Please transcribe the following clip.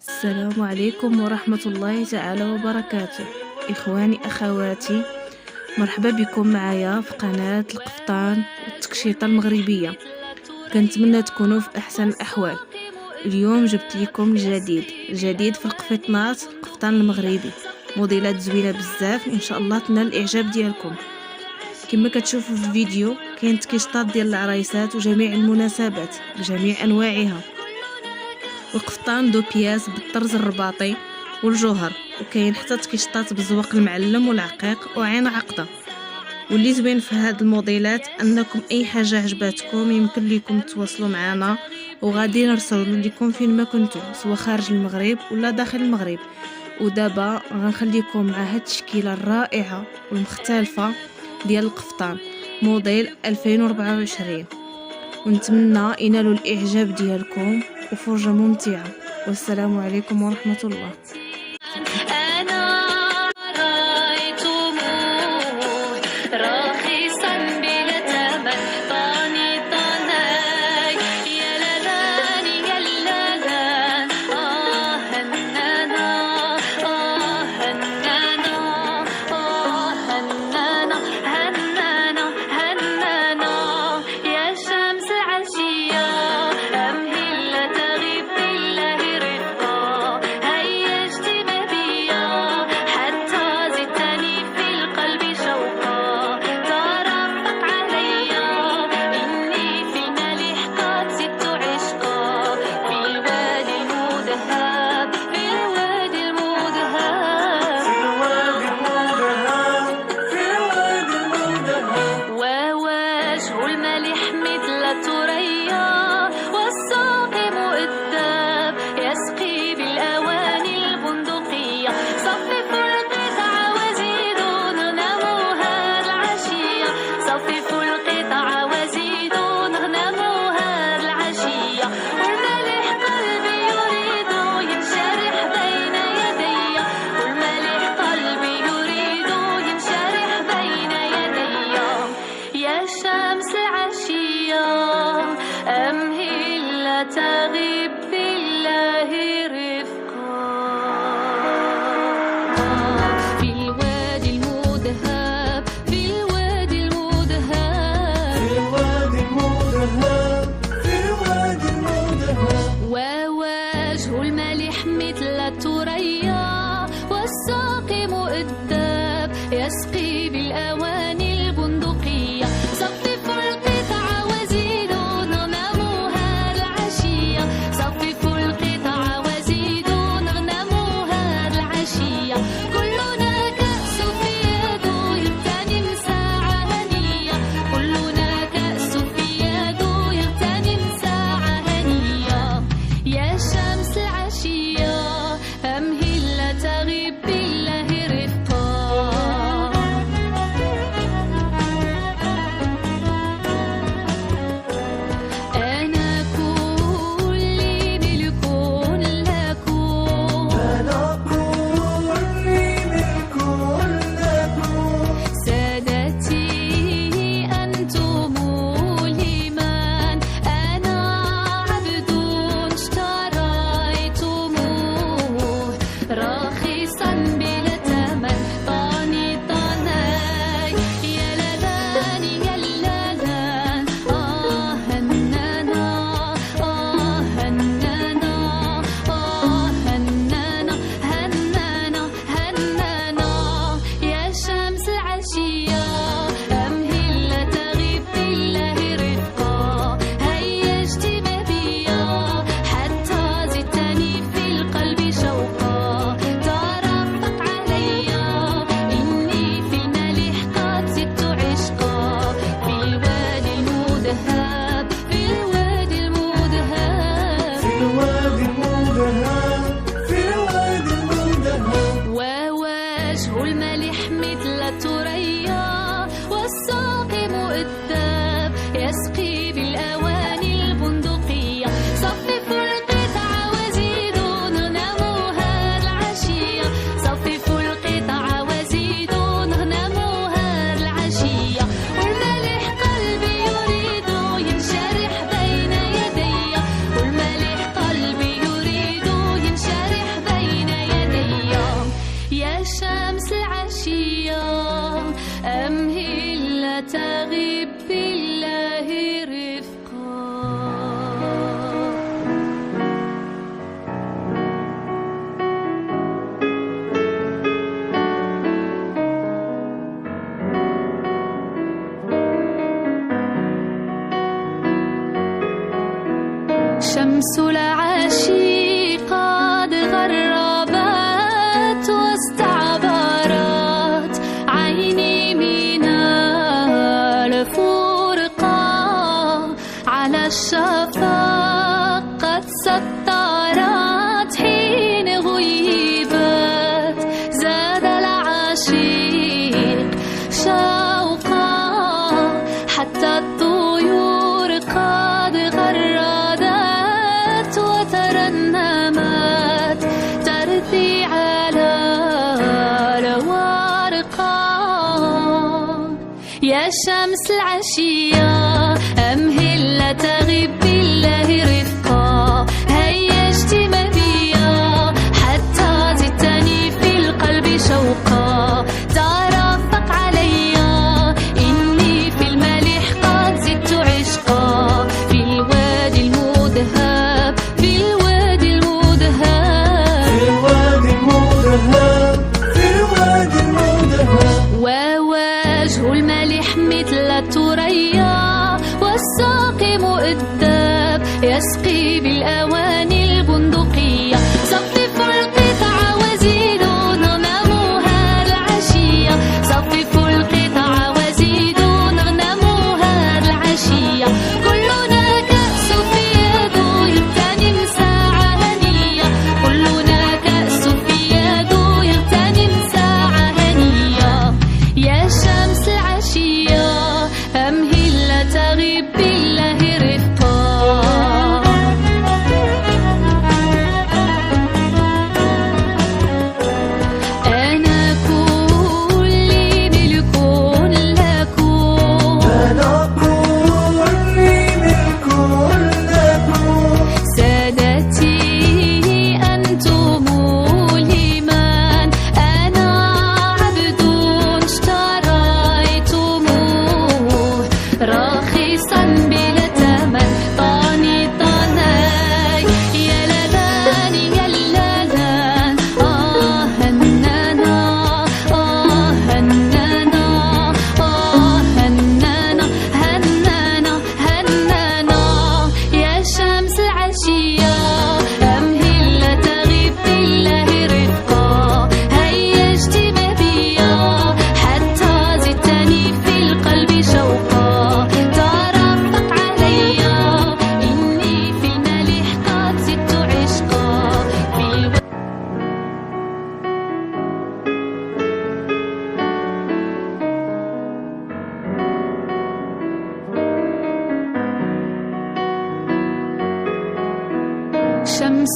السلام عليكم ورحمة الله تعالى وبركاته. إخواني أخواتي، مرحبا بكم معايا في قناة القفطان والتكشيطة المغربية. كنتمنى تكونوا في أحسن الأحوال. اليوم جبت لكم الجديد في القفطنات، القفطان المغربي، موديلات زوينة بزاف، إن شاء الله تنال الإعجاب ديالكم. كما كتشوفوا في الفيديو كاين تكيشطات ديال العرايسات وجميع المناسبات بجميع أنواعها، وقفطان دو بياس بالطرز الرباطي والجوهر، وكاين حتى تكيشطات بالزواق المعلم والعقيق وعين عقده. واللي زوين في هاد الموديلات انكم اي حاجه عجباتكم يمكن لكم تواصلوا معنا، وغادي نرسل لكم فين ما كنتم، سواء خارج المغرب ولا داخل المغرب. ودابا غنخليكم مع هاد التشكيله الرائعه والمختلفه ديال القفطان موديل 2024، ونتمنى ينالوا الاعجاب ديالكم وفرجة ممتعة. والسلام عليكم ورحمة الله. تغيب بالله رفقا في الوادي المذهب، في الوادي المذهب، في الوادي المذهب، في الوادي المذهب. ووجه الملح مثل الثريا، والساق مؤدب يسقي بالأواني البندقية. صففوا القطع وزيدوا نغنموها العشية، صففوا القطع وزيدوا نغنموها العشية. كلنا كأس في يده يغتنم ساعة هنية، كلنا كأس في يده يغتنم ساعة هنية. يا شمس العشية أمهل لا تغيب بالله رفقا. أنا كلي ملك لكم، أنا كلي ملك لكم. سادتي أنتم لمن، أنا عبد اشتريتموه راخصا بلا ثمن. طاني طناي يا لذان يا لذان، هنانا هنانا هنانا هنانا هنانا. يا شمس العشية أمهل لا تغيب بالله رفقا. هيا اجتمع بيا حتى زدتني في القلب شوقا. ترفق عليا إني في الملح قد زدت عشقا. في الوادي المذهب، في الوادي المذهب، في الوادي المذهب، في الوادي المذهب. ووجه الملح مثل الثريا، والساق مؤدب يسقي بالأواني البندقية. صففوا القطع وزيدوا نغنموها العشية، صففوا القطع وزيدوا نغنموها العشية. والملح قلبي يريد ينشرح بين يدي، والملح قلبي يريد شمس العشي قد غربت واستعبرت عيني من الفرقة، على الشفق قد سترت حين غيبت، زاد العشيق شوقا حتى الطيور قد غردت وترنمت ترثي على الورقة. يا شمس العشية أمهل تغيب بالله رفقا، هيا اجتمع بيا حتى زدتني في القلب شوقا، ترافق عليا إني في الملح قد زدت عشقا، في الوادي المذهب في الوادي المذهب في الوادي المذهب في الوادي المذهب. ووجه الملح مثل الثريا، والساقي مؤدب يسقي بالأواني